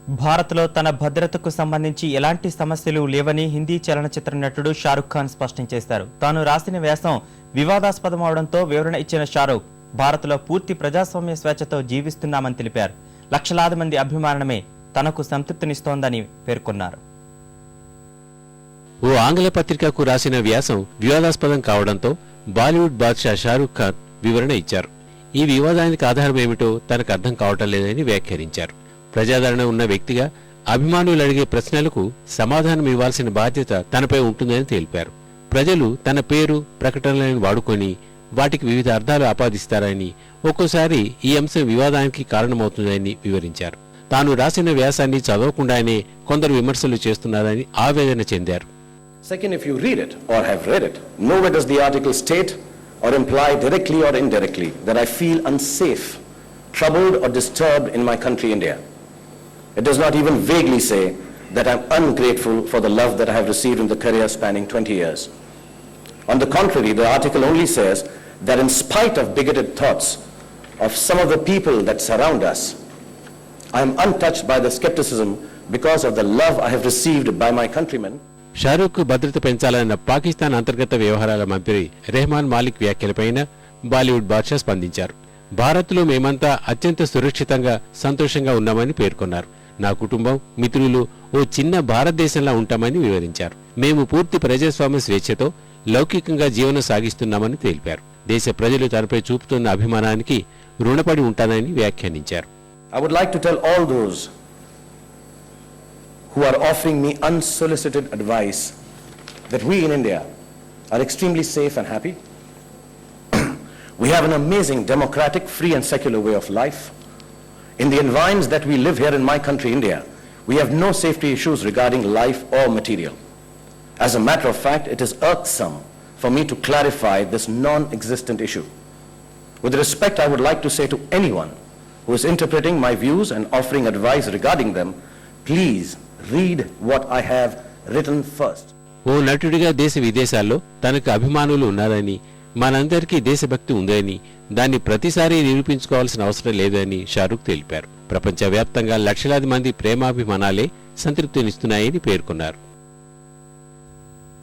భారత్లో తన భద్రతకు సంబంధించి ఎలాంటి సమస్యలు లేవని హిందీ చలనచిత్ర నటుడు షారుఖ్ ఖాన్ స్పష్టం చేశారు. తాను రాసిన వ్యాసం వివాదాస్పదం అవడంతో వివరణ ఇచ్చిన షారుఖ్, భారత్లో పూర్తి ప్రజాస్వామ్య స్వేచ్ఛతో జీవిస్తున్నామని తెలిపారు. లక్షలాది మంది అభిమానమే తనకు సంతృప్తినిస్తోందని పేర్కొన్నారు. ఓ ఆంగ్ల పత్రికకు రాసిన వ్యాసం వివాదాస్పదం కావడంతో బాలీవుడ్ బాద్షా షారుఖ్ ఖాన్ వివరణ ఇచ్చారు. ఈ వివాదానికి ఆధారమేమిటో తనకు అర్థం కావటం లేదని వ్యాఖ్యానించారు. ప్రజాదరణ ఉన్న వ్యక్తిగా అభిమానులు అడిగే ప్రశ్నలకు సమాధానం ఇవ్వాల్సిన బాధ్యత తనపై ఉంటుందని తెలిపారు. ప్రజలు తన పేరు, ప్రకటనలను వాడుకొని వాటికి వివిధ అర్థాలు ఆపాదిస్తారని, ఒక్కోసారి ఈ అంశం వివాదానికి కారణమవుతుందని వివరించారు. తాను రాసిన వ్యాసాన్ని చదవకుండానే కొందరు విమర్శలు చేస్తున్నారని ఆవేదన చెందారు. Second, if you read it or have read it, nowhere does the article state or imply directly or indirectly that I feel unsafe, troubled or disturbed in my country India. It does not even vaguely say that I'm ungrateful for the love that I have received in the career spanning 20 years. On the contrary, the article only says that in spite of bigoted thoughts of some of the people that surround us, I am untouched by the skepticism because of the love I have received by my countrymen. Shah Rukh భద్రత పెంచాలన్న పాకిస్తాన్ అంతర్గత వ్యవహారాల మంత్రి రెహమాన్ మాలిక్ వ్యాఖ్యలపైన బాలీవుడ్ బాద్షా స్పందించారు. భారత్లో మేమంతా అత్యంత సురక్షితంగా, సంతోషంగా ఉన్నామని పేర్కొన్నారు. నా కుటుంబం, మిత్రులు ఓ చిన్న భారతదేశంలా ఉంటామని వివరించారు. మేము పూర్తి ప్రజాస్వామ్య స్వేచ్ఛతో లౌకికంగా జీవనం సాగిస్తున్నామని తెలిపారు. దేశ ప్రజలు తనపై చూపుతున్న అభిమానానికి రుణపడి ఉంటానని వ్యాఖ్యానించారు. I would like to tell all those who are offering me unsolicited advice that we in India are extremely safe and happy. We have an amazing democratic, free and secular way of life. In the environs that we live here in my country, India, we have no safety issues regarding life or material. As a matter of fact, it is irksome for me to clarify this non-existent issue. With respect, I would like to say to anyone who is interpreting my views and offering advice regarding them, please read what I have written first. ఓ నటుడిగా దేశ విదేశాల్లో తనకు అభిమానులు ఉన్నారని, మనందరికీ దేశభక్తి ఉందని, దాన్ని ప్రతిసారి నిరూపించుకోవాల్సిన అవసరం లేదని షారుఖ్ తెలిపారు. ప్రపంచవ్యాప్తంగా లక్షలాది మంది ప్రేమాభిమానాలే సంతృప్తినిస్తున్నాయని పేర్కొన్నారు.